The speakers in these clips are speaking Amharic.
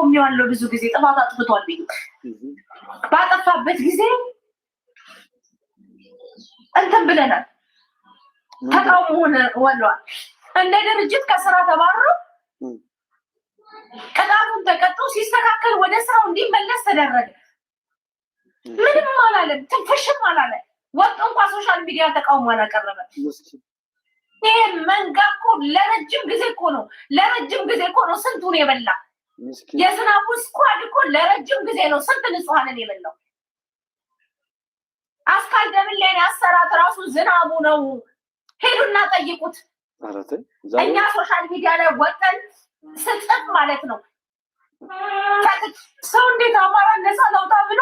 ተቃውሜዋለሁ ብዙ ጊዜ ጥፋት አጥፍቷል ብዬ ባጠፋበት ጊዜ እንትን ብለናል ተቃውሞ ወሏል እንደ ድርጅት ከስራ ተባረሩ ቅጣቱን ተቀጥቶ ሲስተካከል ወደ ስራው እንዲመለስ ተደረገ ምንም አላለም ትንፍሽም አላለም ወጥ እንኳን ሶሻል ሚዲያ ተቃውሞ አላቀረበ ይሄ መንጋ እኮ ለረጅም ጊዜ እኮ ነው ስንቱን የበላ የዝናቡ ስኳድ እኮ ለረጅም ጊዜ ነው ስንት ንጹሃንን የበላው አስካል ደምን ላይ ያሰራት ራሱ ዝናቡ ነው ሄዱና ጠይቁት እኛ ሶሻል ሚዲያ ላይ ወጣን ስጥፍ ማለት ነው ሰው እንዴት አማራ ነፃ ላውጣ ብሎ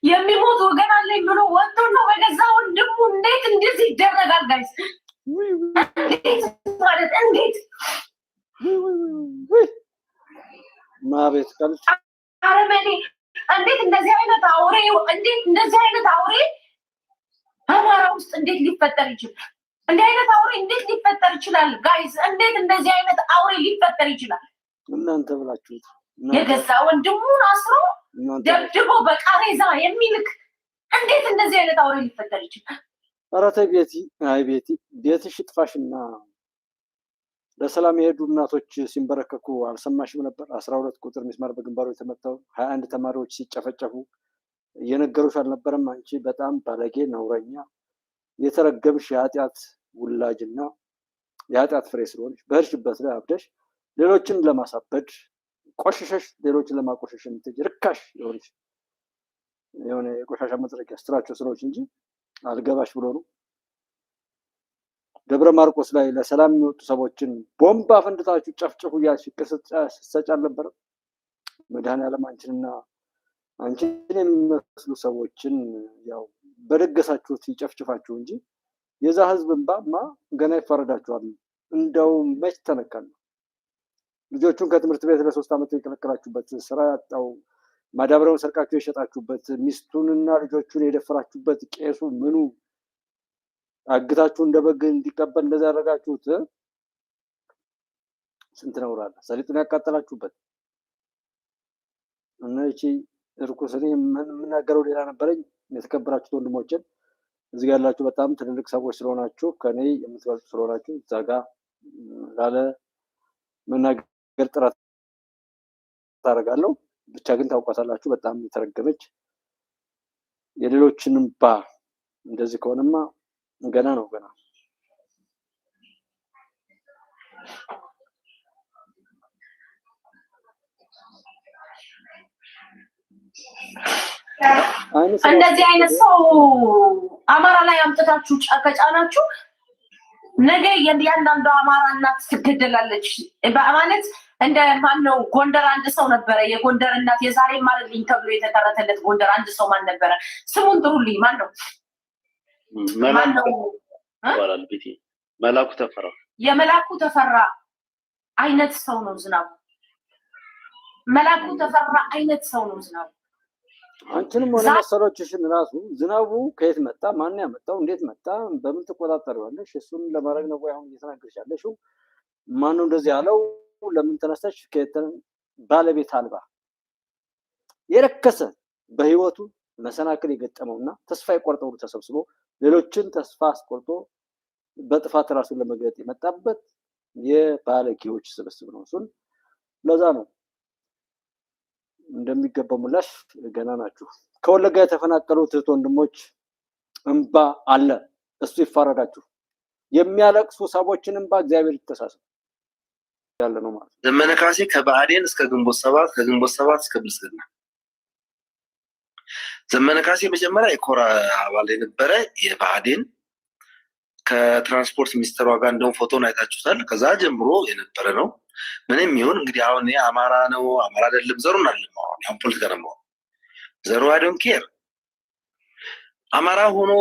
የሚሞት ወገን አለኝ ብሎ ወጥቶ ነው በገዛ ወንድሙ እንዴት እንደዚህ ይደረጋል ጋይስ እንዴት ማቤት ቀልጥ አረመኔ እንዴት እንደዚህ አይነት አውሬ አማራ ውስጥ እንዴት ሊፈጠር ይችላል እንዴት አይነት አውሬ እንዴት ሊፈጠር ይችላል ጋይስ እንዴት እንደዚህ አይነት አውሬ ሊፈጠር ይችላል እናንተ ብላችሁት የገዛ ወንድሙን አስሮ ደብድቦ በቃሬዛ የሚልክ እንዴት እንደዚህ አይነት አውሬ ሊፈጠር ይችላል ኧረ ተይ ቤቲ ቤትሽ ጥፋሽና ለሰላም የሄዱ እናቶች ሲንበረከኩ አልሰማሽም ነበር 12 ቁጥር ሚስማር በግንባሩ የተመታው 21 ተማሪዎች ሲጨፈጨፉ እየነገሩሽ አልነበረም አንቺ በጣም ባለጌ ነውረኛ የተረገምሽ የኃጢአት ውላጅና የኃጢአት ፍሬ ስለሆንሽ በሄድሽበት ላይ አብደሽ ሌሎችን ለማሳበድ ቆሽሸሽ ሌሎችን ለማቆሸሽ የምትሄጂ ርካሽ የሆነ የቆሻሻ መጥረጊያ ስትራቸው ስራዎች እንጂ አልገባሽ ብሎ ነው ደብረ ማርቆስ ላይ ለሰላም የሚወጡ ሰዎችን ቦምባ ፈንድታችሁ ጨፍጨፉ ያልሽ ስትሰጪ አልነበረም መድኃኒዓለም አንቺን የሚመስሉ ሰዎችን ያው በደገሳችሁት ይጨፍጭፋችሁ እንጂ የዛ ህዝብ እንባማ ገና ይፈረዳችኋል እንደው መች ተነካል ልጆቹን ከትምህርት ቤት ለ3 ዓመት የከለከላችሁበት ስራ ያጣው ማዳበሪያውን ሰርቃችሁ የሸጣችሁበት ሚስቱንና ልጆቹን የደፈራችሁበት ቄሱ ምኑ አግታችሁ እንደበግ እንዲቀበል እንደዛ ያደረጋችሁት ስንት ነው ራላ ሰሊጡን ያቃጠላችሁበት እና እቺ እርኩስኔ የምናገረው ሌላ ነበረኝ የተከበራችሁ ወንድሞችን እዚህ ያላችሁ በጣም ትልልቅ ሰዎች ስለሆናችሁ ከኔ የምትበልጡ ስለሆናችሁ ዛጋ ላለ መናገር ጥረት ታረጋለሁ ብቻ ግን ታውቃታላችሁ በጣም የተረገመች የሌሎችንም እንደዚህ ከሆነማ ገና ነው እንደዚህ አይነት ሰው አማራ ላይ አምጥታችሁ ከጫናችሁ ነገ የእያንዳንዱ አማራ እናት ትገደላለች ማለት እንደ ማነው ጎንደር አንድ ሰው ነበረ የጎንደር እናት የዛሬ ማለልኝ ተብሎ የተቀረተለት ጎንደር አንድ ሰው ማን ነበረ ስሙን ጥሩልኝ ማነው የመላኩ ተፈራ አይነት ሰው ነው ዝናቡ መላኩ ተፈራ አይነት ሰው ነው ዝናቡ አንቺንም ወደ መሰሎችሽን ራሱ ዝናቡ ከየት መጣ ማን ያመጣው እንዴት መጣ በምን ተቆጣጣሪዋለሽ እሱን ለማድረግ ነው አሁን እየተናገርሽ ያለሽው ማን ነው እንደዚህ ያለው ለምን ተነስተሽ ባለቤት አልባ የረከሰ በህይወቱ መሰናክል የገጠመውና ተስፋ የቆረጠው ተሰብስቦ ሌሎችን ተስፋ አስቆርጦ በጥፋት ራሱን ለመግለጥ የመጣበት የባለጌዎች ስብስብ ነው እሱን ለዛ ነው እንደሚገባው ምላሽ ገና ናችሁ ከወለጋ የተፈናቀሉት ወንድሞች እንባ አለ እሱ ይፋረዳችሁ የሚያለቅሱ ሰዎችን እንባ እግዚአብሔር ይተሳሰብ ያለ ነው ማለት ዘመነ ካሴ ከብአዴን እስከ ግንቦት ሰባት ከግንቦት ሰባት እስከ ብልጽግና ዘመነ ካሴ መጀመሪያ የኮራ አባል የነበረ የብአዴን ከትራንስፖርት ሚኒስትሯ ጋር እንደውም ፎቶን አይታችሁታል ከዛ ጀምሮ የነበረ ነው ምንም ይሁን እንግዲህ አሁን አማራ ነው አማራ አይደለም ዘሩን አይደለም አሁን ፖለቲካ ነው ዘሩ I don't care አማራ ሆኖ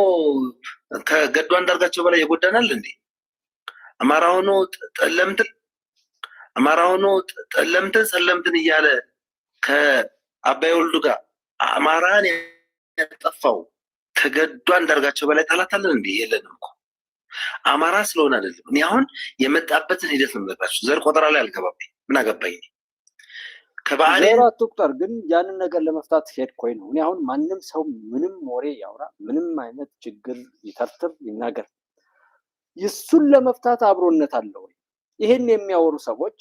ከገዱ አንዳርጋቸው በላይ የጎዳናል እንዴ አማራ ሆኖ ጠለምትን እያለ ከአባይ ወልዱ ጋር አማራን ያጠፋው ከገዱ አንዳርጋቸው በላይ ጠላታለን እንዴ የለንም እኮ አማራ ስለሆነ አይደለም እኔ አሁን የመጣበትን ሂደት ነው የምነግራችሁ ዘር ቆጠራ ላይ አልገባብኝ ምን አገባኝ ከባህሬን ዘራት ቁጥር ግን ያንን ነገር ለመፍታት ሄድኩኝ ነው። እኔ አሁን ማንም ሰው ምንም ወሬ ያውራ፣ ምንም አይነት ችግር ይተርትር ይናገር፣ እሱን ለመፍታት አብሮነት አለ ወይ? ይሄን የሚያወሩ ሰዎች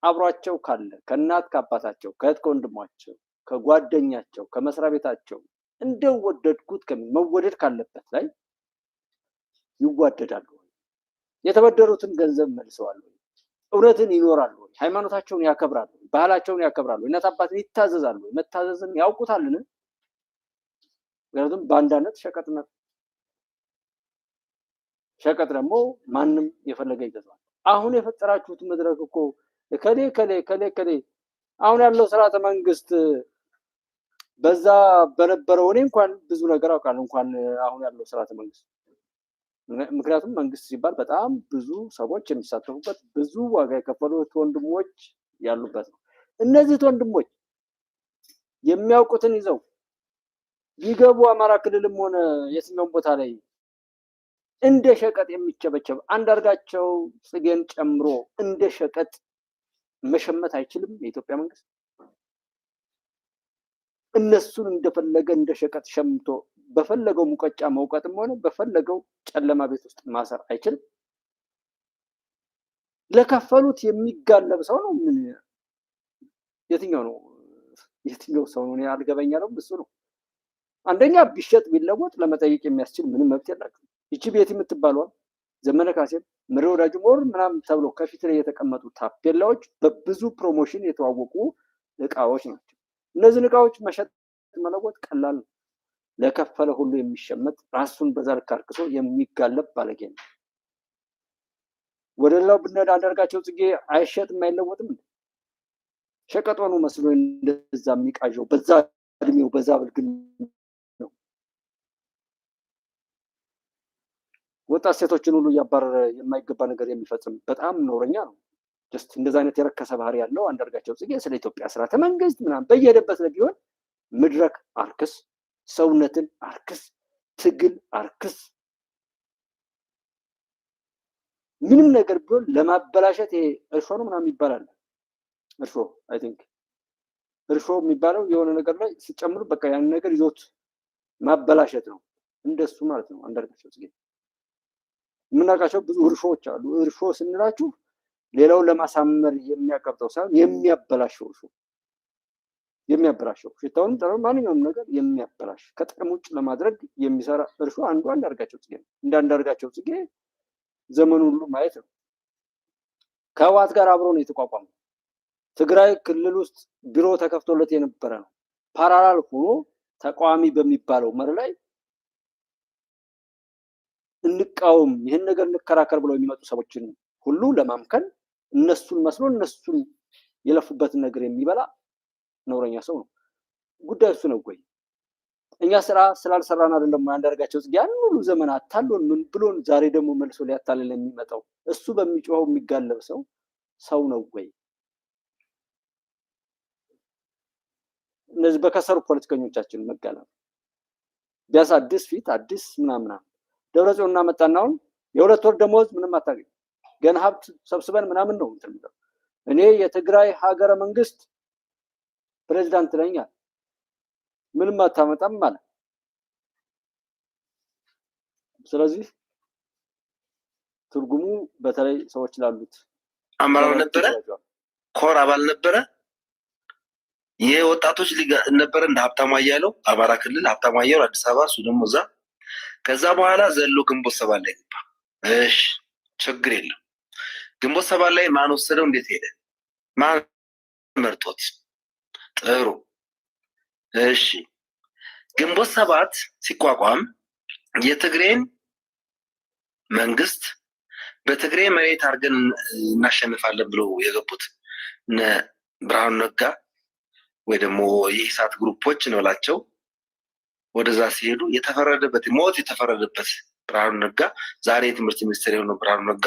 አብሯቸው ካለ ከእናት ከአባታቸው ከእህት ከወንድሟቸው ከጓደኛቸው ከመስሪያ ቤታቸው እንደው ወደድኩት መወደድ ካለበት ላይ ይዋደዳሉ። የተበደሩትን ገንዘብ መልሰዋል። እውነትን ይኖራሉ። ሃይማኖታቸውን ያከብራሉ። ባህላቸውን ያከብራሉ። እናት አባትን ይታዘዛሉ። መታዘዝን ያውቁታልን? ምክንያቱም በአንዳነት ሸቀጥነት ሸቀጥ ደግሞ ማንም የፈለገ ይገዛል። አሁን የፈጠራችሁት መድረክ እኮ ከሌ አሁን ያለው ስርዓተ መንግስት በዛ በነበረው እኔ እንኳን ብዙ ነገር አውቃለሁ እንኳን አሁን ያለው ስርዓተ መንግስት ምክንያቱም መንግስት ሲባል በጣም ብዙ ሰዎች የሚሳተፉበት ብዙ ዋጋ የከፈሉት ወንድሞች ያሉበት ነው። እነዚህ ወንድሞች የሚያውቁትን ይዘው ቢገቡ አማራ ክልልም ሆነ የትኛውም ቦታ ላይ እንደ ሸቀጥ የሚቸበቸብ አንዳርጋቸው ጽጌን ጨምሮ እንደ ሸቀጥ መሸመት አይችልም የኢትዮጵያ መንግስት። እነሱን እንደፈለገ እንደ ሸቀጥ ሸምቶ በፈለገው ሙቀጫ መውቀጥም ሆነ በፈለገው ጨለማ ቤት ውስጥ ማሰር አይችልም። ለከፈሉት የሚጋለብ ሰው ነው። ምን የትኛው ሰው ነው? ያልገበኛ ነው እሱ ነው። አንደኛ ቢሸጥ ቢለወጥ ለመጠየቅ የሚያስችል ምንም መብት የላቸው። ይቺ ቤት የምትባለው ዘመነ ካሴም ምሬ ወዳጁ ሞር ምናምን ተብሎ ከፊት ላይ የተቀመጡ ታፔላዎች በብዙ ፕሮሞሽን የተዋወቁ እቃዎች ናቸው። እነዚህ እቃዎች መሸጥ መለወጥ ቀላል ነው። ለከፈለ ሁሉ የሚሸመት ራሱን በዛ ልክ አርክሶ የሚጋለብ ባለጌ ነው። ወደ ሌላው ብንሄድ አንዳርጋቸው ጽጌ አይሸጥም አይለወጥም። ሸቀጥ ሆኖ መስሎ እንደዛ የሚቃዠው በዛ እድሜው በዛ ብልግና ነው። ወጣት ሴቶችን ሁሉ እያባረረ የማይገባ ነገር የሚፈጽም በጣም ነውረኛ ነው። ጀስት እንደዛ አይነት የረከሰ ባህሪ ያለው አንዳርጋቸው ጽጌ ስለ ኢትዮጵያ ስርዓተ መንግስት ምናምን በየሄደበት ላይ ቢሆን መድረክ አርክስ፣ ሰውነትን አርክስ፣ ትግል አርክስ፣ ምንም ነገር ቢሆን ለማበላሸት ይሄ እርሾ ነው ምናምን ይባላል። እርሾ አይ ቲንክ እርሾ የሚባለው የሆነ ነገር ላይ ሲጨምሩ በቃ ያን ነገር ይዞት ማበላሸት ነው። እንደሱ ማለት ነው። አንዳርጋቸው ጽጌ የምናውቃቸው ብዙ እርሾዎች አሉ። እርሾ ስንላችሁ ሌላውን ለማሳመር የሚያቀርጠው ሳይሆን የሚያበላሸው እርሾ የሚያበላሸው ሽታውን ጠረን ማንኛውም ነገር የሚያበላሽ ከጥቅም ውጭ ለማድረግ የሚሰራ እርሾ አንዱ አንዳርጋቸው ጽጌ ነው። እንደ አንዳርጋቸው ጽጌ ዘመኑ ሁሉ ማየት ነው። ከህወሓት ጋር አብሮ ነው የተቋቋመው። ትግራይ ክልል ውስጥ ቢሮ ተከፍቶለት የነበረ ነው። ፓራላል ሆኖ ተቃዋሚ በሚባለው መር ላይ እንቃወም፣ ይህን ነገር እንከራከር ብለው የሚመጡ ሰዎችን ሁሉ ለማምከን እነሱን መስሎ እነሱን የለፉበትን ነገር የሚበላ ነውረኛ ሰው ነው። ጉዳይ እሱ ነው ወይ? እኛ ስራ ስላልሰራን አይደለም አንዳርጋቸው ጽጌ ያን ሁሉ ዘመን አታሎን ምን ብሎን ዛሬ ደግሞ መልሶ ሊያታልል የሚመጣው? እሱ በሚጮኸው የሚጋለብ ሰው ነው ወይ? እነዚህ በከሰሩ ፖለቲከኞቻችን መጋለብ ቢያንስ አዲስ ፊት አዲስ ምናምን ደብረጽዮን እናመጣናውን የሁለት ወር ደሞዝ ምንም አታገኝ ገና ሀብት ሰብስበን ምናምን ነው እንትን እኔ የትግራይ ሀገረ መንግስት ፕሬዝዳንት ነኝ ምንም አታመጣም ማለት። ስለዚህ ትርጉሙ በተለይ ሰዎች ላሉት አመራር ነበረ፣ ኮር አባል ነበረ፣ የወጣቶች ሊግ ነበረ እንደ ሀብታሙ አያሌው አማራ ክልል፣ ሀብታሙ አያሌው አዲስ አበባ፣ እሱ ደግሞ እዛ። ከዛ በኋላ ዘሎ ግንቦት ሰባት ላይ ገባ። እሺ ችግር የለም። ግንቦት ሰባት ላይ ማን ወሰደው? እንዴት ሄደ? ማን መርጦት? ጥሩ እሺ። ግንቦት ሰባት ሲቋቋም የትግሬን መንግስት በትግሬ መሬት አድርገን እናሸንፋለን ብለው የገቡት እነ ብርሃኑ ነጋ ወይ ደግሞ የኢሳት ግሩፖች እንበላቸው ወደዛ ሲሄዱ የተፈረደበት ሞት የተፈረደበት ብርሃኑ ነጋ ዛሬ የትምህርት ሚኒስትር የሆነው ብርሃኑ ነጋ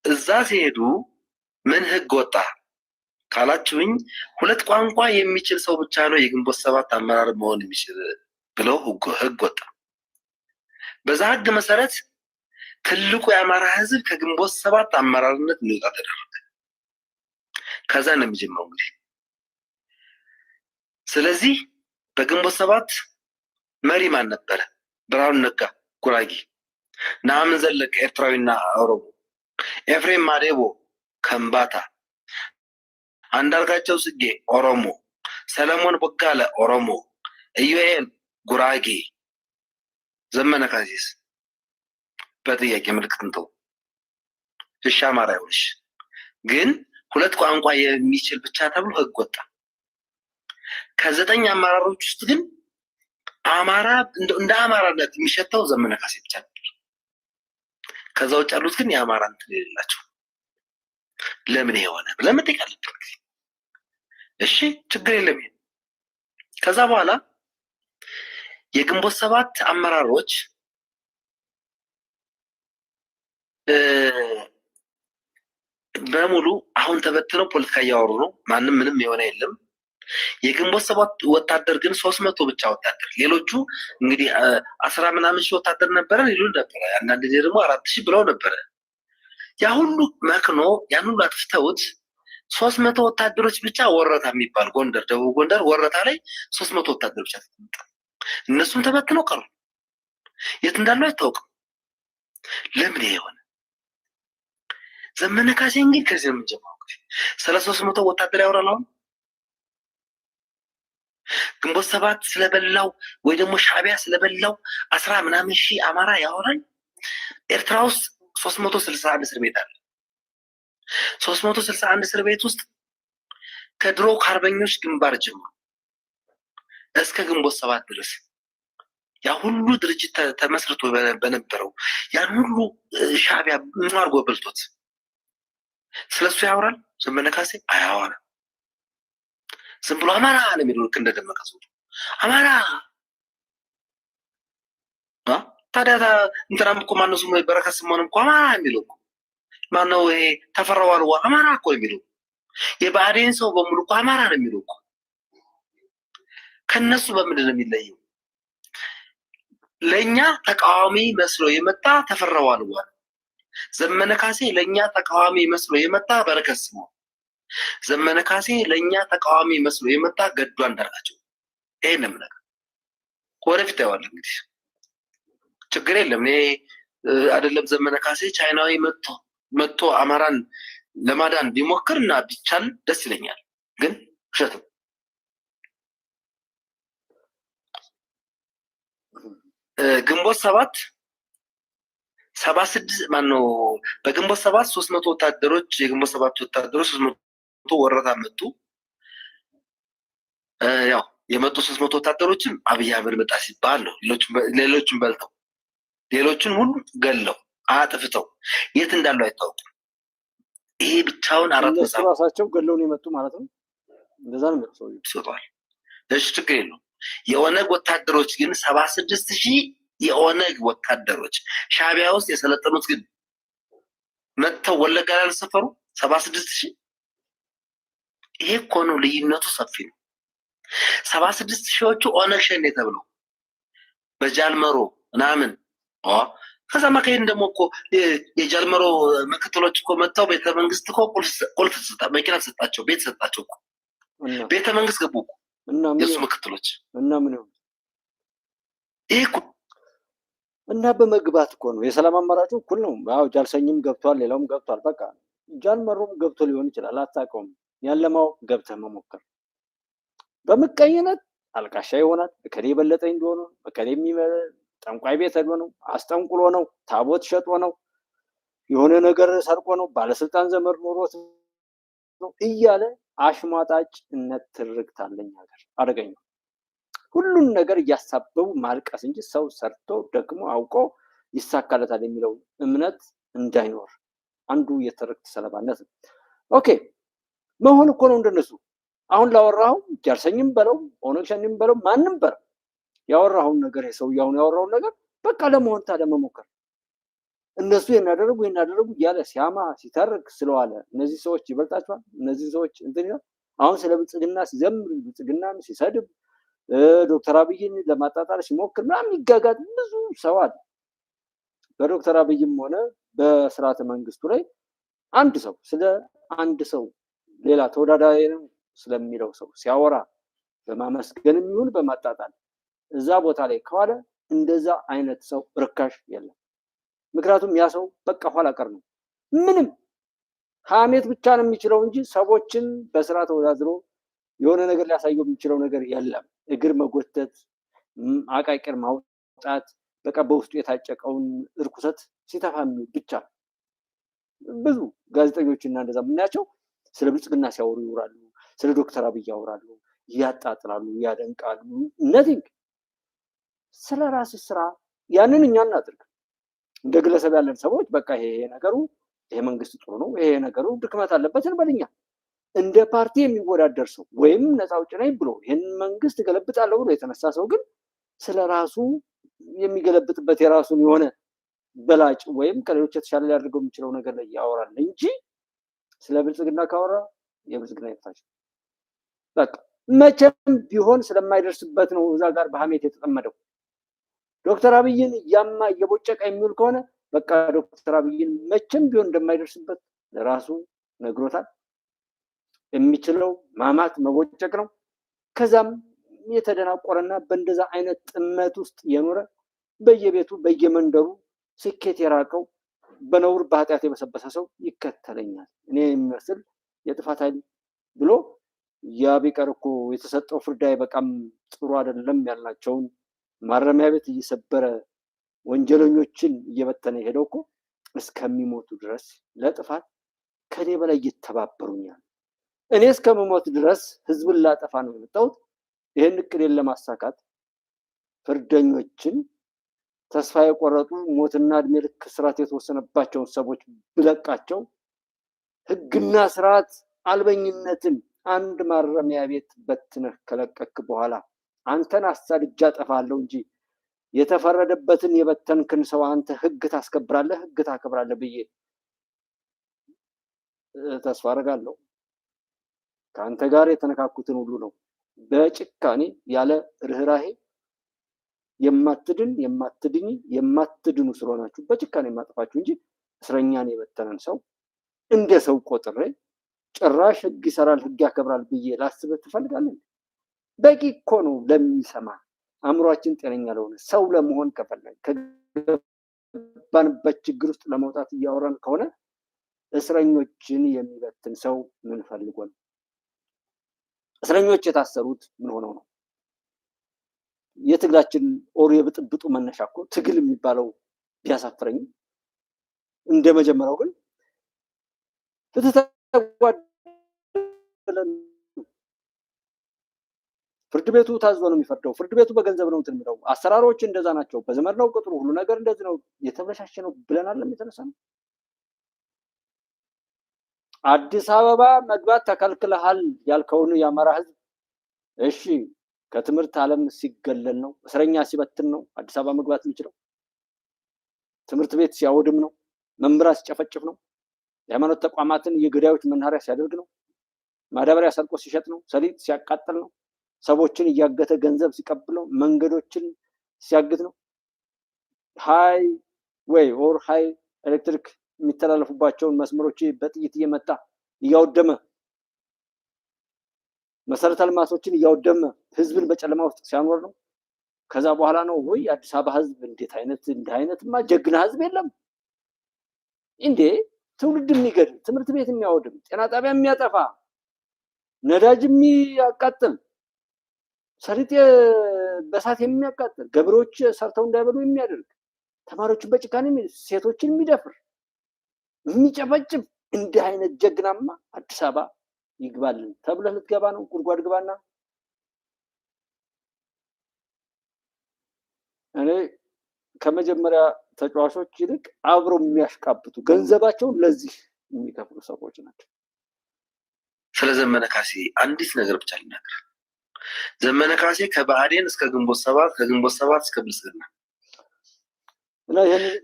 እዛ ሲሄዱ ምን ህግ ወጣ ካላችሁኝ፣ ሁለት ቋንቋ የሚችል ሰው ብቻ ነው የግንቦት ሰባት አመራር መሆን የሚችል ብለው ህግ ወጣ። በዛ ህግ መሰረት ትልቁ የአማራ ህዝብ ከግንቦት ሰባት አመራርነት እንዲወጣ ተደረገ። ከዛ ነው የሚጀምረው እንግዲህ። ስለዚህ በግንቦት ሰባት መሪ ማን ነበረ? ብርሃኑ ነጋ ጉራጌ፣ ነአምን ዘለቀ ኤርትራዊና ኦሮሞ፣ ኤፍሬም ማዴቦ ከምባታ፣ አንዳርጋቸው ጽጌ ኦሮሞ፣ ሰለሞን ቦጋለ ኦሮሞ፣ ኢዩኤል ጉራጌ፣ ዘመነ ካሴስ በጥያቄ ምልክት እንተው። እሺ አማራ ይሆንሽ ግን ሁለት ቋንቋ የሚችል ብቻ ተብሎ ህግ ወጣ። ከ9 አመራሮች ውስጥ ግን አማራ እንደ አማራነት የሚሸተው ዘመነ ካሴ ብቻ ነበር። ከዛ ውጭ ያሉት ግን የአማራ እንትን የሌላቸው። ለምን የሆነ ብለን መጠየቅ አለብን። እሺ ችግር የለም። ከዛ በኋላ የግንቦት ሰባት አመራሮች በሙሉ አሁን ተበትነው ፖለቲካ እያወሩ ነው። ማንም ምንም የሆነ የለም። የግንቦት ሰባት ወታደር ግን 300 ብቻ ወታደር፣ ሌሎቹ እንግዲህ 10 ምናምን ሺህ ወታደር ነበረ ይሉ ነበረ። አንዳንድ ጊዜ ደግሞ 4000 ብለው ነበረ። ያ ሁሉ መክኖ ያን ሁሉ አጥፍተውት 300 ወታደሮች ብቻ ወረታ የሚባል ጎንደር፣ ደቡብ ጎንደር ወረታ ላይ 300 ወታደሮች ብቻ ተቀምጠ፣ እነሱም ተበትነው ቀሩ። የት እንዳሉ አይታወቅም። ለምን የሆነ ዘመነ ካሴ እንግዲህ ከዚህ ነው የምንጀምረው። ስለ 300 ወታደር ያወራል። አሁን ግንቦት ሰባት ስለበላው ወይ ደግሞ ሻዕቢያ ስለበላው 10 ምናምን ሺህ አማራ ያወራል። ኤርትራ ውስጥ 361 እስር ቤት አለ። 361 እስር ቤት ውስጥ ከድሮ ከአርበኞች ግንባር ጀምሮ እስከ ግንቦት ሰባት ድረስ ያ ሁሉ ድርጅት ተመስርቶ በነበረው ያን ሁሉ ሻዕቢያ አድርጎ በልቶት ስለሱ ያወራል ዘመነ ካሴ? አያወራም። ዝም ብሎ አማራ ነው የሚለው ልክ እንደደመቀ ሰው አማራ። ታዲያ እንትናም እኮ ማነው ስሙ በረከት ስምኦንም እኮ አማራ የሚለው እኮ ማነው? ይሄ ተፈራው አልዋ አማራ እኮ የሚለው የብአዴን ሰው በሙሉ እኮ አማራ ነው የሚለው እኮ። ከነሱ በምንድን ነው የሚለየው? ለእኛ ተቃዋሚ መስሎ የመጣ ተፈራው አልዋ፣ ዘመነ ካሴ ለእኛ ተቃዋሚ መስሎ የመጣ በረከት ስምኦን፣ ዘመነ ካሴ ለእኛ ተቃዋሚ መስሎ የመጣ ገዱ አንዳርጋቸው። ይሄንም ነገር ወደፊት ያዋል እንግዲህ ችግር የለም። እኔ አይደለም ዘመነ ካሴ ቻይናዊ መጥቶ አማራን ለማዳን ቢሞክር እና ቢቻል ደስ ይለኛል። ግን ውሸት ነው። ግንቦት ሰባት 76 ማነው? በግንቦት ሰባት 300 ወታደሮች የግንቦት ሰባት ወታደሮች 300 ወረታ መጡ። ያው የመጡ 300 ወታደሮችም አብይ አህመድ መጣ ሲባል ነው። ሌሎችን በልተው ሌሎችን ሁሉ ገለው አጥፍተው የት እንዳሉ አይታወቁም። ይሄ ብቻውን አራት መሳብ ራሳቸው ገለው ነው የመጡ ማለት ነው። እንደዛ ነው የሚሰው ይሰጣል። እሺ ችግር የለውም። የኦነግ ወታደሮች ግን 76,000 የኦነግ ወታደሮች ሻዕቢያ ውስጥ የሰለጠኑት ግን መጥተው ወለጋ ላይ አልሰፈሩ 76,000። ይሄ እኮ ነው ልዩነቱ፣ ሰፊ ነው። 76,000ዎቹ ኦነግ ሸኔ ተብለው በጃልመሮ ምናምን ከዛ ማካሄድ ደግሞ እኮ የጃልመሮ ምክትሎች እኮ መጥተው ቤተመንግስት እኮ ቁልፍ መኪና ተሰጣቸው፣ ቤት ተሰጣቸው እኮ ቤተመንግስት ገቡ እኮ የሱ ምክትሎች እና ምን ነው ይሄ እኮ እና በመግባት እኮ ነው የሰላም አማራጩ እኩል ነው። አዎ ጃልሰኝም ገብቷል፣ ሌላውም ገብቷል። በቃ ጃልመሮም ገብቶ ሊሆን ይችላል፣ አታውቀውም። ያለማው ገብተህ መሞከር በምቀኝነት አልቃሻ ይሆናል። እከሌ የበለጠኝ እንደሆነ እከሌ ጠንቋይ ቤት ሄዶ ነው፣ አስጠንቁሎ ነው፣ ታቦት ሸጦ ነው፣ የሆነ ነገር ሰርቆ ነው፣ ባለስልጣን ዘመድ ኖሮት ነው እያለ አሽሟጣጭነት ትርክት አለኝ ሀገር አደገኛ። ሁሉን ነገር እያሳበቡ ማልቀስ እንጂ ሰው ሰርቶ ደግሞ አውቆ ይሳካለታል የሚለው እምነት እንዳይኖር አንዱ የትርክት ሰለባነት ነው። ኦኬ መሆን እኮ ነው እንደነሱ። አሁን ላወራው ጃልሰኝም በለው ኦነግ ሸኔም በለው ማንም በለው ያወራውን ነገር የሰውየውን ያወራውን ነገር በቃ ለመሆን ታዲያ መሞከር። እነሱ የናደረጉ እያለ ሲያማ ሲተርክ ስለዋለ እነዚህ ሰዎች ይበልጣቸዋል። እነዚህ ሰዎች እንትን ይላል። አሁን ስለ ብልጽግና ሲዘምር ብልጽግናን ሲሰድብ ዶክተር አብይን ለማጣጣል ሲሞክር ምናምን ይጋጋጥ ብዙ ሰው አለ። በዶክተር አብይም ሆነ በስርዓተ መንግስቱ ላይ አንድ ሰው ስለ አንድ ሰው ሌላ ተወዳዳሪ ነው ስለሚለው ሰው ሲያወራ በማመስገን የሚሆን በማጣጣል እዛ ቦታ ላይ ከዋለ እንደዛ አይነት ሰው ርካሽ የለም። ምክንያቱም ያ ሰው በቃ ኋላ ቀር ነው። ምንም ሀሜት ብቻ ነው የሚችለው እንጂ ሰዎችን በስራ ተወዳድሮ የሆነ ነገር ሊያሳየው የሚችለው ነገር የለም። እግር መጎተት፣ አቃቂር ማውጣት፣ በቃ በውስጡ የታጨቀውን እርኩሰት ሲተፋ ብቻ። ብዙ ጋዜጠኞችና እንደዛ የምናያቸው ስለ ብልጽግና ሲያወሩ ይውራሉ፣ ስለ ዶክተር አብይ ያወራሉ፣ ያጣጥላሉ፣ ያደንቃሉ። ነቲንግ ስለ ራስ ስራ ያንን እኛ እናድርግ። እንደ ግለሰብ ያለን ሰዎች በቃ ይሄ ነገሩ ይሄ መንግስት ጥሩ ነው፣ ይሄ ነገሩ ድክመት አለበት እንበልኛ። እንደ ፓርቲ የሚወዳደር ሰው ወይም ነፃ አውጪ ነኝ ብሎ ይህን መንግስት ገለብጣለሁ ብሎ የተነሳ ሰው ግን ስለ ራሱ የሚገለብጥበት የራሱን የሆነ በላጭ ወይም ከሌሎች የተሻለ ሊያደርገው የሚችለው ነገር ላይ ያወራል እንጂ ስለ ብልጽግና ካወራ የብልጽግና ይፍታቸው። በቃ መቼም ቢሆን ስለማይደርስበት ነው እዛ ጋር በሀሜት የተጠመደው። ዶክተር አብይን እያማ እየቦጨቀ የሚውል ከሆነ በቃ ዶክተር አብይን መቼም ቢሆን እንደማይደርስበት ለራሱ ነግሮታል። የሚችለው ማማት መቦጨቅ ነው። ከዛም የተደናቆረና በእንደዛ አይነት ጥመት ውስጥ የኖረ በየቤቱ በየመንደሩ ስኬት የራቀው በነውር በኃጢአት የበሰበሰ ሰው ይከተለኛል እኔ የሚመስል የጥፋት ኃይል ብሎ ያ ቢቀር እኮ የተሰጠው ፍርድ በቃም ጥሩ አይደለም ያልናቸውን ማረሚያ ቤት እየሰበረ ወንጀለኞችን እየበተነ ሄደው እኮ እስከሚሞቱ ድረስ ለጥፋት ከኔ በላይ እየተባበሩኛል። እኔ እስከምሞት ድረስ ህዝብን ላጠፋ ነው የመጣሁት። ይህን እቅዴን ለማሳካት ፍርደኞችን ተስፋ የቆረጡ ሞትና እድሜ ልክ እስራት የተወሰነባቸውን ሰዎች ብለቃቸው ህግና ስርዓት አልበኝነትን አንድ ማረሚያ ቤት በትነህ ከለቀክ በኋላ አንተን አሳድጃ አጠፋለሁ እንጂ የተፈረደበትን የበተንክን ሰው አንተ ህግ ታስከብራለህ፣ ህግ ታከብራለህ ብዬ ተስፋ አደርጋለሁ። ከአንተ ጋር የተነካኩትን ሁሉ ነው በጭካኔ ያለ ርህራሄ የማትድን የማትድኝ የማትድኑ ስለሆናችሁ በጭካኔ የማጠፋችሁ እንጂ እስረኛን የበተነን ሰው እንደ ሰው ቆጥሬ ጭራሽ ህግ ይሰራል ህግ ያከብራል ብዬ ላስብህ ትፈልጋለህ? በቂ እኮ ነው ለሚሰማ አእምሯችን ጤነኛ ለሆነ ሰው ለመሆን ከፈለግ ከገባንበት ችግር ውስጥ ለመውጣት እያወራን ከሆነ እስረኞችን የሚበትን ሰው ምን ፈልጎ ነው? እስረኞች የታሰሩት ምን ሆነው ነው? የትግላችን ኦር የብጥብጡ መነሻ እኮ ትግል የሚባለው ቢያሳፍረኝ እንደ መጀመሪያው ግን ፍርድ ቤቱ ታዞ ነው የሚፈርደው። ፍርድ ቤቱ በገንዘብ ነው እንትን የሚለው። አሰራሮች እንደዛ ናቸው። በዘመድ ነው ቁጥሩ ሁሉ ነገር እንደዚህ ነው። የተበላሸ ነው ብለናል። የተነሳ ነው አዲስ አበባ መግባት ተከልክለሃል ያልከውን የአማራ ህዝብ እሺ ከትምህርት ዓለም ሲገለል ነው፣ እስረኛ ሲበትን ነው አዲስ አበባ መግባት የሚችለው። ትምህርት ቤት ሲያወድም ነው፣ መምህራን ሲጨፈጭፍ ነው፣ የሃይማኖት ተቋማትን የገዳዮች መናኸሪያ ሲያደርግ ነው፣ ማዳበሪያ ሰርቆ ሲሸጥ ነው፣ ሰሊጥ ሲያቃጥል ነው፣ ሰዎችን እያገተ ገንዘብ ሲቀብል ነው፣ መንገዶችን ሲያግት ነው፣ ሃይ ወይ ኦር ሃይ ኤሌክትሪክ የሚተላለፉባቸውን መስመሮች በጥይት እየመታ እያወደመ መሰረተ ልማቶችን እያወደመ ህዝብን በጨለማ ውስጥ ሲያኖር ነው። ከዛ በኋላ ነው ወይ አዲስ አበባ ህዝብ እንዴት አይነትማ ጀግና ህዝብ የለም እንዴ! ትውልድ የሚገድል፣ ትምህርት ቤት የሚያወድም፣ ጤና ጣቢያ የሚያጠፋ፣ ነዳጅ የሚያቃጥል፣ ሰሊጥ በሳት የሚያቃጥል፣ ገበሬዎች ሰርተው እንዳይበሉ የሚያደርግ፣ ተማሪዎችን በጭካኔ ሴቶችን የሚደፍር የሚጨፈጭፍ እንዲህ አይነት ጀግናማ አዲስ አበባ ይግባልን ተብለህ ልትገባ ነው? ጉድጓድ ግባና። እኔ ከመጀመሪያ ተጫዋቾች ይልቅ አብረው የሚያሽቃብቱ ገንዘባቸውን ለዚህ የሚከፍሉ ሰዎች ናቸው። ስለ ዘመነ ካሴ አንዲት ነገር ብቻ ልናገር። ዘመነ ካሴ ከብአዴን እስከ ግንቦት ሰባት፣ ከግንቦት ሰባት እስከ ብልጽግና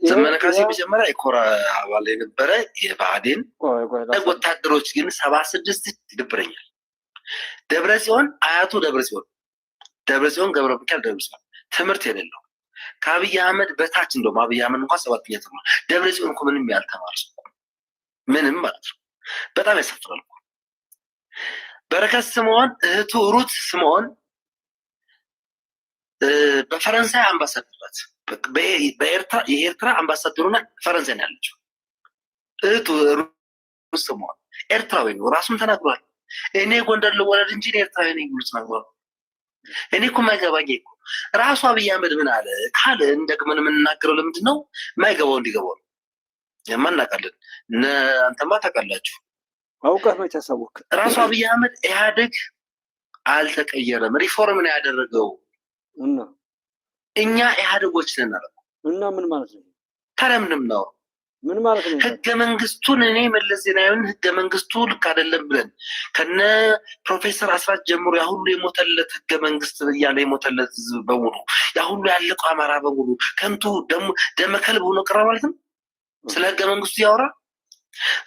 ዘመነ ካሴ መጀመሪያ የኮራ አባል የነበረ የብአዴን ወታደሮች ግን 76 ይደብረኛል። ደብረጽዮን አያቱ ደብረጽዮን ገብረ ሚካኤል ደብረጽዮን ትምህርት የሌለው ከአብይ አህመድ በታች እንደውም አብይ አህመድ እንኳን 7ኛ ተማረ። ደብረጽዮን እኮ ምንም ያልተማረ ሰው ምንም ማለት ነው። በጣም ያሳፍራል። በረከት ስምዖን እህቱ ሩት ስምዖን በፈረንሳይ አምባሳደር ናት። የኤርትራ አምባሳደሩና ፈረንሳይ ነው ያለችው። እህቱ ሩት ስምዖን ኤርትራዊ ነው፣ ራሱን ተናግሯል። እኔ ጎንደር ልወለድ እንጂ ኤርትራዊ ነኝ ብሎ ተናግሯል። እኔ እኮ የማይገባኝ እኮ ራሱ አብይ አህመድ ምን አለ ካለ እንደግመን የምንናገረው ለምንድን ነው? የማይገባው እንዲገባው ነው። የማናውቃለን አንተማ ታውቃላችሁ። አውቀህ መቼ አሳወቅ? ራሱ አብይ አህመድ ኢህአዴግ አልተቀየረም፣ ሪፎርም ነው ያደረገው እና እኛ ኢህአዴጎች ነን አለ። እና ምን ማለት ነው? ተረምንም ነው ምን ማለት ነው? ህገ መንግስቱን እኔ መለስ ዜናዊን ህገ መንግስቱ ልክ አይደለም ብለን ከነ ፕሮፌሰር አስራት ጀምሮ ያ ሁሉ የሞተለት ህገ መንግስት እያለ የሞተለት ህዝብ በሙሉ ያ ሁሉ ያለቀው አማራ በሙሉ ከንቱ ደመከልብ ሆኖ ቀረ ማለት ነው። ስለ ህገ መንግስቱ ያወራ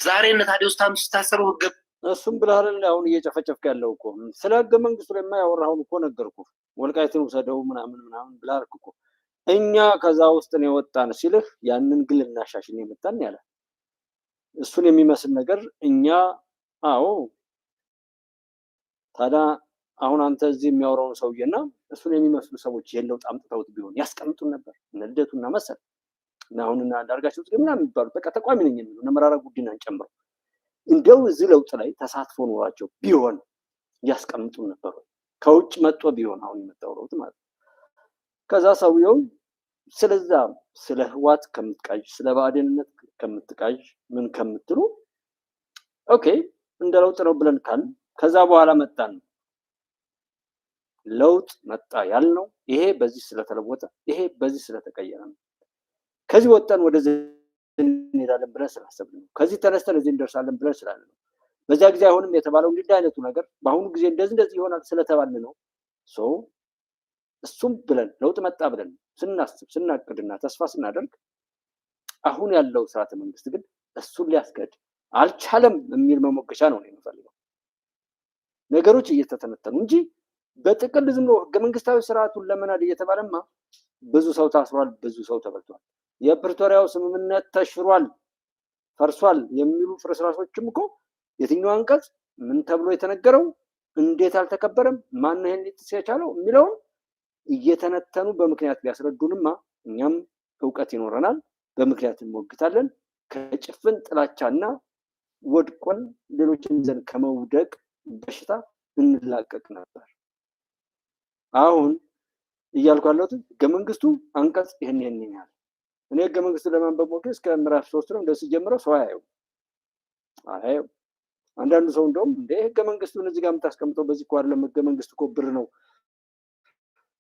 ዛሬ እነ ታዲዮስ ታምስ ታሰሩ ህገ እሱም ብለሃል። አሁን እየጨፈጨፍክ ያለው እኮ ስለ ህገ መንግስቱ ላይ የማያወራውን እኮ ነገርኩህ። ወልቃይትን ውሰደው ምናምን ብለሃል እኮ እኛ ከዛ ውስጥ ነው የወጣን ሲልህ ያንን ግል እናሻሽን የመጣን ያለ እሱን የሚመስል ነገር እኛ አዎ። ታዲያ አሁን አንተ እዚህ የሚያወራውን ሰውዬና እሱን የሚመስሉ ሰዎች የለው ጣምጥተውት ቢሆን ያስቀምጡን ነበር። ልደቱና መሰል እና አሁንና ዳርጋቸው ውስጥ ምናምን የሚባሉት በቃ ተቋሚ ነኝ የሚሉ እነ መራራ ጉዲናን ጨምሮ እንደው እዚህ ለውጥ ላይ ተሳትፎ ኖሯቸው ቢሆን ያስቀምጡን ነበር። ከውጭ መጥቶ ቢሆን አሁን የመጣው ለውጥ ማለት ነው። ከዛ ሰውየው ስለዛ ስለ ህዋት ከምትቃዥ ስለ ባዕድነት ከምትቃዥ ምን ከምትሉ ኦኬ እንደ ለውጥ ነው ብለን ካል ከዛ በኋላ መጣን ለውጥ መጣ ያልነው ይሄ በዚህ ስለተለወጠ ይሄ በዚህ ስለተቀየረ ነው። ከዚህ ወጣን ወደዚህ እንሄዳለን ብለን ስላሰብን ነው። ከዚህ ተነስተን እዚህ እንደርሳለን ብለን ስላልን ነው። በዛ ጊዜ አይሆንም የተባለው እንዲህ አይነቱ ነገር በአሁኑ ጊዜ እንደዚህ ይሆናል ስለተባልን ነው። እሱም ብለን ለውጥ መጣ ብለን ስናስብ ስናቅድና ተስፋ ስናደርግ አሁን ያለው ስርዓተ መንግስት ግን እሱን ሊያስገድ አልቻለም የሚል መሞገቻ ነው የምፈልገው። ነገሮች እየተተነተኑ እንጂ በጥቅል ዝም ብሎ ህገ መንግስታዊ ስርዓቱን ለመናድ እየተባለማ ብዙ ሰው ታስሯል፣ ብዙ ሰው ተበልቷል። የፕሪቶሪያው ስምምነት ተሽሯል፣ ፈርሷል የሚሉ ፍርስራሾችም እኮ የትኛው አንቀጽ ምን ተብሎ የተነገረው እንዴት አልተከበረም ማን ነው ይሄን ሊጥስ የቻለው የሚለውን እየተነተኑ በምክንያት ሊያስረዱንማ እኛም እውቀት ይኖረናል፣ በምክንያት እንሞግታለን። ከጭፍን ጥላቻና ወድቆን ሌሎችን ይዘን ከመውደቅ በሽታ እንላቀቅ ነበር። አሁን እያልኩ ያለሁት ህገ መንግስቱ አንቀጽ ይሄን ያህል እኔ ህገ መንግስቱ ለማንበብ ሞክሬ እስከ ምዕራፍ 3 ነው እንደዚህ ጀምረው ሰው አያየው። አንዳንዱ ሰው እንደውም እንደ ህገ መንግስቱን እዚህ ጋር የምታስቀምጠው በዚህ እኮ አይደለም ህገ መንግስቱ እኮ ብር ነው፣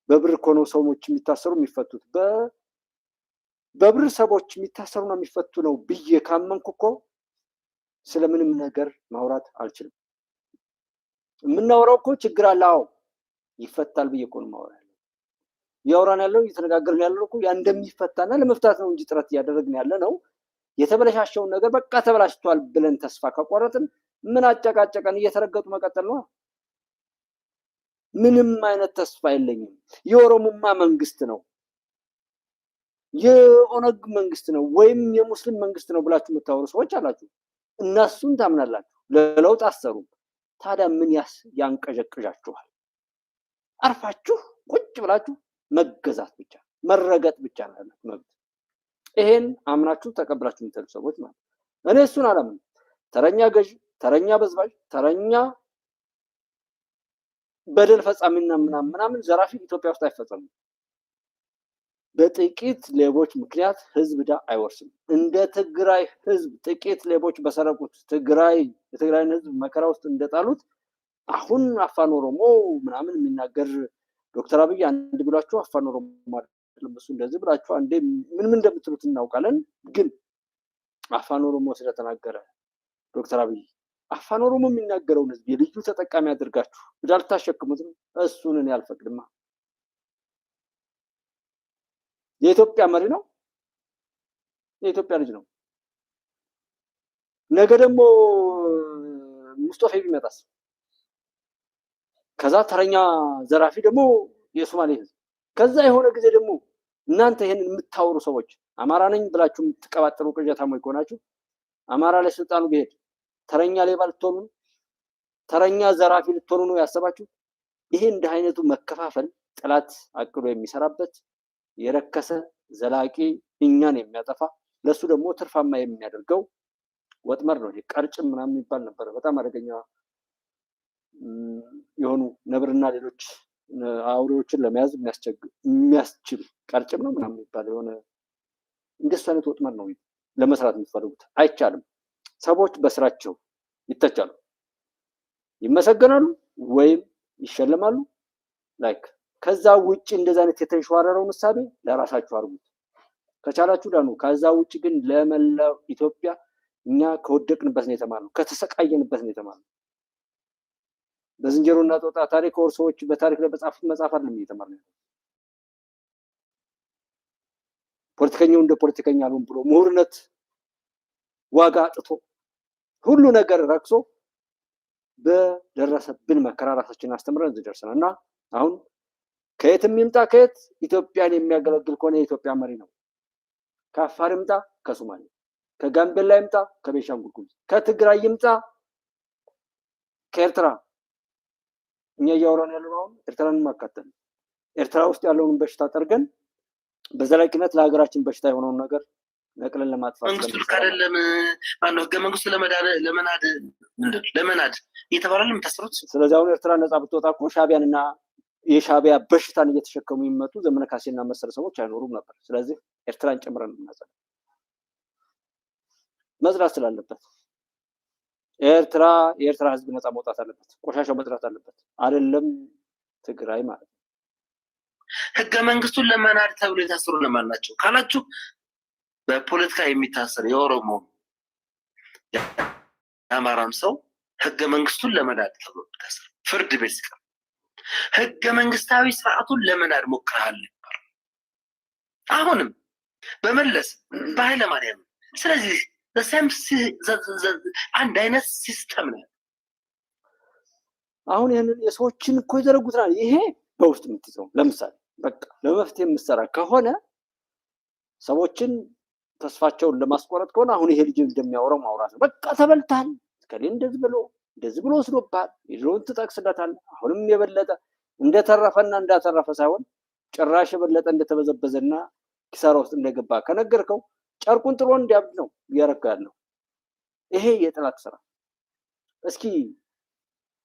በብር እኮ ነው ሰዎች የሚታሰሩ የሚፈቱት፣ በብር ሰዎች የሚታሰሩና የሚፈቱ ነው ብዬ ካመንኩ እኮ ስለምንም ነገር ማውራት አልችልም። የምናወራው እኮ ችግር አለ፣ አዎ ይፈታል ብዬ እኮ ነው ማውራት ያለው። እያወራን ያለው እየተነጋገርን ያለው እኮ ያ እንደሚፈታና ለመፍታት ነው እንጂ ጥረት እያደረግን ያለ ነው። የተበለሻሸውን ነገር በቃ ተበላሽቷል ብለን ተስፋ ከቆረጥን ምን አጨቃጨቀን? እየተረገጡ መቀጠል ነው። ምንም አይነት ተስፋ የለኝም። የኦሮሞማ መንግስት ነው፣ የኦነግ መንግስት ነው ወይም የሙስሊም መንግስት ነው ብላችሁ የምታወሩ ሰዎች አላችሁ። እነሱን ታምናላችሁ፣ ለለውጥ አሰሩም። ታዲያ ምን ያንቀዠቅዣችኋል? አርፋችሁ ቁጭ ብላችሁ መገዛት ብቻ መረገጥ ብቻ ነው ያላችሁ መብት። ይሄን አምናችሁ ተቀብላችሁ የምትሉ ሰዎች ማለት እኔ እሱን አላምንም። ተረኛ ገዥ፣ ተረኛ በዝባዥ፣ ተረኛ በደል ፈጻሚና ምናምን ዘራፊ ኢትዮጵያ ውስጥ አይፈጸምም። በጥቂት ሌቦች ምክንያት ህዝብ ዕዳ አይወርስም። እንደ ትግራይ ህዝብ ጥቂት ሌቦች በሰረቁት የትግራይን ህዝብ መከራ ውስጥ እንደጣሉት አሁን አፋን ኦሮሞ ምናምን የሚናገር ዶክተር አብይ አንድ ብሏችሁ አፋን ኦሮሞ ለምሱ እንደዚህ ብላችሁ አንዴ ምን እንደምትሉት እናውቃለን። ግን አፋን ኦሮሞ ስለተናገረ ዶክተር አብይ አፋን ኦሮሞ የሚናገረውን ህዝብ የልዩ ተጠቃሚ አድርጋችሁ እንዳልታሸክሙት እሱን እኔ አልፈቅድማ። የኢትዮጵያ መሪ ነው፣ የኢትዮጵያ ልጅ ነው። ነገ ደግሞ ሙስጠፋ ቢመጣስ? ከዛ ተረኛ ዘራፊ ደግሞ የሶማሌ ህዝብ፣ ከዛ የሆነ ጊዜ ደግሞ እናንተ ይሄንን የምታወሩ ሰዎች አማራ ነኝ ብላችሁ የምትቀባጠሩ ቅዠታሞች ከሆናችሁ አማራ ላይ ስልጣኑ ቢሄድ ተረኛ ሌባ ልትሆኑ ተረኛ ዘራፊ ልትሆኑ ነው ያሰባችሁ? ይሄ እንደ አይነቱ መከፋፈል ጠላት አቅዶ የሚሰራበት የረከሰ ዘላቂ እኛን የሚያጠፋ ለሱ ደግሞ ትርፋማ የሚያደርገው ወጥመር ነው። ቀርጭም ምናምን የሚባል ነበር። በጣም አደገኛ የሆኑ ነብርና ሌሎች አውሬዎችን ለመያዝ የሚያስችል ቀርጭም ነው ምናምን የሚባል የሆነ እንደሱ አይነት ወጥመር ነው ለመስራት የምትፈልጉት። አይቻልም። ሰዎች በስራቸው ይተቻሉ፣ ይመሰገናሉ ወይም ይሸለማሉ። ላይክ ከዛ ውጪ እንደዛ አይነት የተንሸዋረረው ምሳሌ ለራሳችሁ አርጉት ከቻላችሁ ዳኑ። ከዛ ውጪ ግን ለመላው ኢትዮጵያ እኛ ከወደቅንበት ነው የተማርነው፣ ከተሰቃየንበት ነው የተማርነው። በዝንጀሮና ጦጣ ታሪክ ወር ሰዎች በታሪክ ላይ በጻፉት መጽሐፍ አይደለም የተማርነው። ፖለቲከኛው እንደ ፖለቲከኛ አልሆን ብሎ ምሁርነት ዋጋ አጥቶ ሁሉ ነገር ረክሶ በደረሰብን መከራ ራሳችንን አስተምረን እዚህ ደርሰናል። እና አሁን ከየትም ይምጣ ከየት ኢትዮጵያን የሚያገለግል ከሆነ የኢትዮጵያ መሪ ነው። ከአፋር ይምጣ ከሶማሌ፣ ከጋምቤላ ይምጣ ከቤንሻንጉል ጉሙዝ፣ ከትግራይ ይምጣ ከኤርትራ። እኛ እያወራን ያለው አሁን ኤርትራን ማካተል ኤርትራ ውስጥ ያለውን በሽታ ጠርገን በዘላቂነት ለሀገራችን በሽታ የሆነውን ነገር ነቅለን ለማጥፋት መንግስቱ ካደለም ማነው ህገ መንግስቱ ለመናድ እየተባለ የምታስሩት። ስለዚህ አሁን ኤርትራ ነጻ ብትወጣ እኮ ሻዕቢያንና የሻዕቢያ በሽታን እየተሸከሙ የሚመጡ ዘመነ ካሴና መሰል ሰዎች አይኖሩም ነበር። ስለዚህ ኤርትራን ጨምረን እናጸዳ መዝራት ስላለበት የኤርትራ ህዝብ ነጻ መውጣት አለበት። ቆሻሻው መጥራት አለበት። አይደለም ትግራይ ማለት ነው። ህገ መንግስቱን ለመናድ ተብሎ የታሰሩ ለማን ናቸው ካላችሁ በፖለቲካ የሚታሰር የኦሮሞ የአማራም ሰው ህገ መንግስቱን ለመናድ ተብሎ የሚታሰር ፍርድ ቤት ሲቀር ህገ መንግስታዊ ስርዓቱን ለመናድ ሞክረሃል ይባላል። አሁንም በመለስ በኃይለማርያም ስለዚህ አንድ አይነት ሲስተም ነው። አሁን ይህንን የሰዎችን እኮ ይዘረጉታል። ይሄ በውስጥ የምትይዘው ለምሳሌ በቃ ለመፍትሄ የምትሰራ ከሆነ ሰዎችን ተስፋቸውን ለማስቆረጥ ከሆነ አሁን ይሄ ልጅ እንደሚያወራው ማውራት ነው። በቃ ተበልታል፣ ከሌ እንደዚህ ብሎ ወስዶባል፣ የድሮውን ትጠቅስለታል። አሁንም የበለጠ እንደተረፈና እንዳተረፈ ሳይሆን ጭራሽ የበለጠ እንደተበዘበዘና ኪሳራ ውስጥ እንደገባ ከነገርከው ጨርቁን ጥሎ እንዲያብድ ነው እያረካ ያለው። ይሄ የጠላት ስራ። እስኪ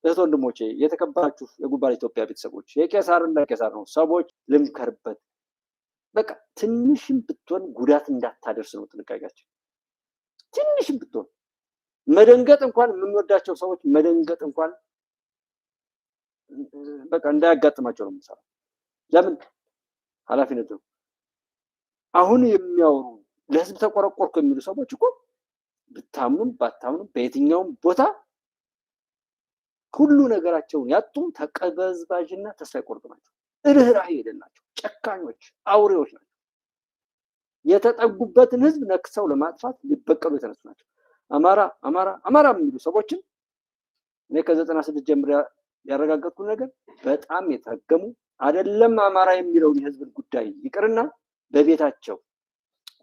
እህት ወንድሞቼ፣ የተከበራችሁ የጉባኤ ኢትዮጵያ ቤተሰቦች፣ የቄሳርን ለቄሳር ነው ሰዎች ልምከርበት። በቃ ትንሽም ብትሆን ጉዳት እንዳታደርስ ነው ጥንቃቄያችን። ትንሽም ብትሆን መደንገጥ እንኳን የምንወዳቸው ሰዎች መደንገጥ እንኳን በቃ እንዳያጋጥማቸው ነው የምንሰራው። ለምን ኃላፊነት ነው። አሁን የሚያወሩ ለህዝብ ተቆረቆርኩ የሚሉ ሰዎች እኮ ብታምኑም ባታምኑም በየትኛውም ቦታ ሁሉ ነገራቸውን ያጡ ተቀበዝባዥና ተስፋ የቆረጡ ናቸው። ርህራሄ የሌላቸው ጨካኞች አውሬዎች ናቸው። የተጠጉበትን ህዝብ ነክሰው ለማጥፋት ሊበቀሉ የተነሱ ናቸው። አማራ የሚሉ ሰዎችን እኔ ከ96 ጀምሮ ያረጋገጥኩት ነገር በጣም የተረገሙ አይደለም። አማራ የሚለውን የህዝብን ጉዳይ ይቅርና በቤታቸው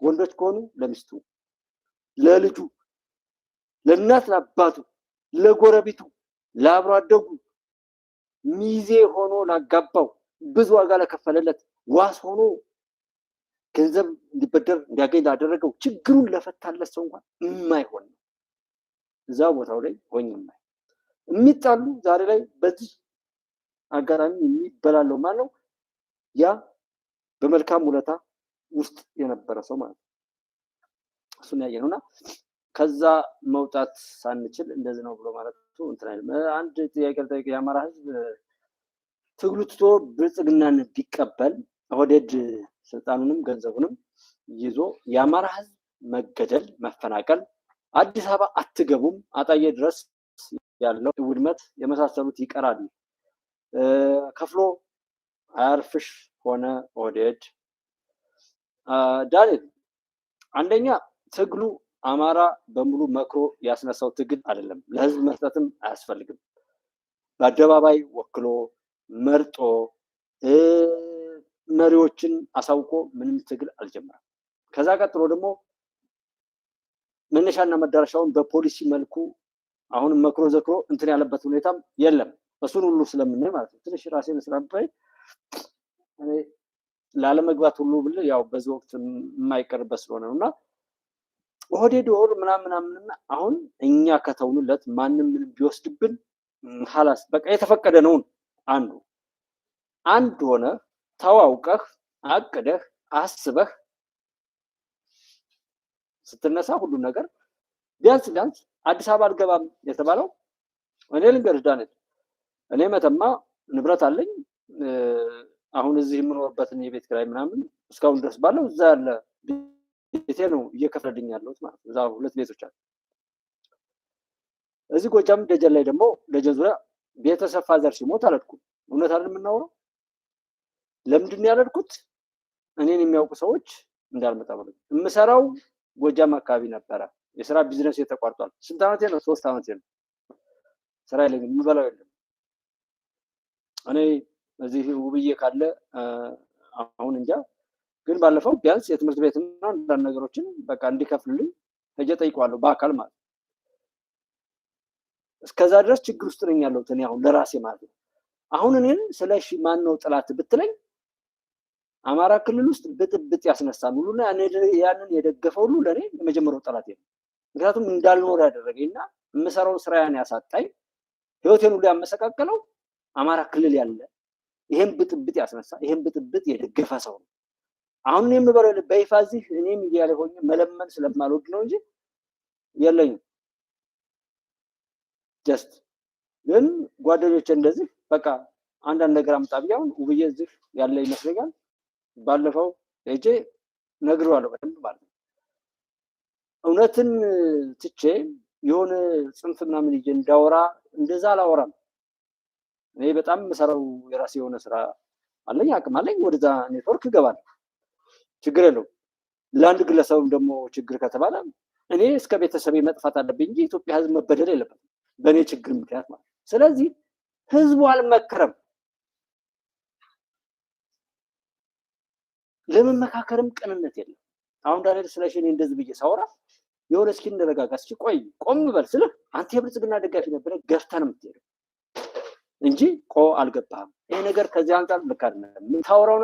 ወንዶች ከሆኑ ለሚስቱ፣ ለልጁ፣ ለእናት ለአባቱ፣ ለጎረቤቱ፣ ለአብሮ አደጉ ሚዜ ሆኖ ላጋባው ብዙ ዋጋ ለከፈለለት ዋስ ሆኖ ገንዘብ እንዲበደር እንዲያገኝ ላደረገው ችግሩን ለፈታለት ሰው እንኳን የማይሆን ነው። እዛ ቦታው ላይ ሆኝ የሚጣሉ ዛሬ ላይ በዚህ አጋጣሚ የሚበላለው ማለት ነው ያ በመልካም ውለታ ውስጥ የነበረ ሰው ማለት ነው። እሱን ያየ ነውና ከዛ መውጣት ሳንችል እንደዚህ ነው ብሎ ማለት እንትን አይደለም። አንድ ጥያቄ ልጠይቅ። የአማራ ህዝብ ትግሉ ትቶ ብልጽግናን ቢቀበል ኦህዴድ ስልጣኑንም ገንዘቡንም ይዞ የአማራ ህዝብ መገደል፣ መፈናቀል፣ አዲስ አበባ አትገቡም፣ አጣዬ ድረስ ያለው ውድመት የመሳሰሉት ይቀራሉ። ከፍሎ አያርፍሽ ሆነ ኦህዴድ። ዳንኤል አንደኛ ትግሉ አማራ በሙሉ መክሮ ያስነሳው ትግል አይደለም። ለህዝብ መስጠትም አያስፈልግም። በአደባባይ ወክሎ መርጦ መሪዎችን አሳውቆ ምንም ትግል አልጀመረም። ከዛ ቀጥሎ ደግሞ መነሻና መዳረሻውን በፖሊሲ መልኩ አሁንም መክሮ ዘክሮ እንትን ያለበት ሁኔታም የለም። እሱን ሁሉ ስለምናይ ማለት ነው ትንሽ ራሴን ስላምጣይ እኔ ላለመግባት ሁሉ ብል ያው በዚህ ወቅት የማይቀርበት ስለሆነ ነውና ኦህዴድ ወር ምናምን አሁን እኛ ከተውንለት ማንንም ቢወስድብን ሐላስ በቃ የተፈቀደ ነው። አንድ ሆነ ተዋውቀህ አቅደህ አስበህ ስትነሳ ሁሉ ነገር ቢያንስ አዲስ አበባ አልገባም የተባለው እኔ ልንገርህ ዳንኤል እኔ መተማ ንብረት አለኝ አሁን እዚህ የምኖርበትን የቤት ኪራይ ምናምን እስካሁን ድረስ ባለው እዛ ያለ ቤቴ ነው እየከፈለልኝ ያለሁት ማለት ነው። እዛ 2 ቤቶች አሉ። እዚህ ጎጃም ደጀን ላይ ደግሞ ደጀን ዙሪያ ቤተሰብ ፋዘር ሲሞት አለድኩም። እውነት አይደል የምናወራው? ለምንድን ነው ያለድኩት? እኔን የሚያውቁ ሰዎች እንዳልመጣ ብለው የምሰራው ጎጃም አካባቢ ነበረ። የስራ ቢዝነስ የተቋርጧል። ስንት ዓመቴ ነው? 3 ዓመቴ ነው። ስራ የለኝም፣ የምበላው የለም። እኔ እዚህ ውብዬ ካለ አሁን እንጃ፣ ግን ባለፈው ቢያንስ የትምህርት ቤትና አንዳንድ ነገሮችን በቃ እንዲከፍልልኝ ሄጄ ጠይቀዋለሁ በአካል ማለት ነው። እስከዛ ድረስ ችግር ውስጥ ነኝ ያለሁት እኔ አሁን ለራሴ ማለት ነው። አሁን እኔን ስለሺ ማን ነው ጥላት ብትለኝ አማራ ክልል ውስጥ ብጥብጥ ያስነሳል ሁሉና ያንን የደገፈው ሁሉ ለኔ የመጀመሪያው ጥላቴ ነው። ምክንያቱም እንዳልኖር ያደረገኝና የምሰራው ስራያን ያሳጣኝ ህይወቴን ሁሉ ያመሰቃቀለው አማራ ክልል ያለ ይሄን ብጥብጥ ያስነሳ ይሄን ብጥብጥ የደገፈ ሰው ነው። አሁን እኔ የምበረው በይፋ እዚህ እኔ ሚዲያ ላይ ሆኜ መለመን ስለማልወድ ነው እንጂ የለኝም። ጀስት ግን ጓደኞቼ እንደዚህ በቃ አንዳንድ ነገር አምጣ ቢያውን ውብዬ እዚህ ያለ ይመስለኛል። ባለፈው እጄ ነግሬዋለሁ በደንብ ማለት ነው። እውነትን ትቼ የሆነ ጽንፍ ምናምን ይዤ እንዳወራ እንደዛ አላወራም። እኔ በጣም የምሰራው የራሴ የሆነ ስራ አለኝ፣ አቅም አለኝ። ወደዛ ኔትወርክ እገባለሁ፣ ችግር የለውም። ለአንድ ግለሰብም ደግሞ ችግር ከተባለ እኔ እስከ ቤተሰቤ መጥፋት አለብኝ እንጂ ኢትዮጵያ ህዝብ መበደል የለበትም በእኔ ችግር ምክንያት ማለት። ስለዚህ ህዝቡ አልመከረም፣ ለመመካከርም ቅንነት የለም። አሁን ዳንኤል ስለሺ እኔ እንደዚህ ብዬ ሳወራ የሆነ እስኪ እንረጋጋ፣ እስኪ ቆይ ቆም በል ስልህ አንተ የብልጽግና ደጋፊ ነበረ ገፍተህ ነው የምትሄደው እንጂ አልገባህም። ይሄ ነገር ከዚህ አንፃር ልክ አይደለም የምታወራው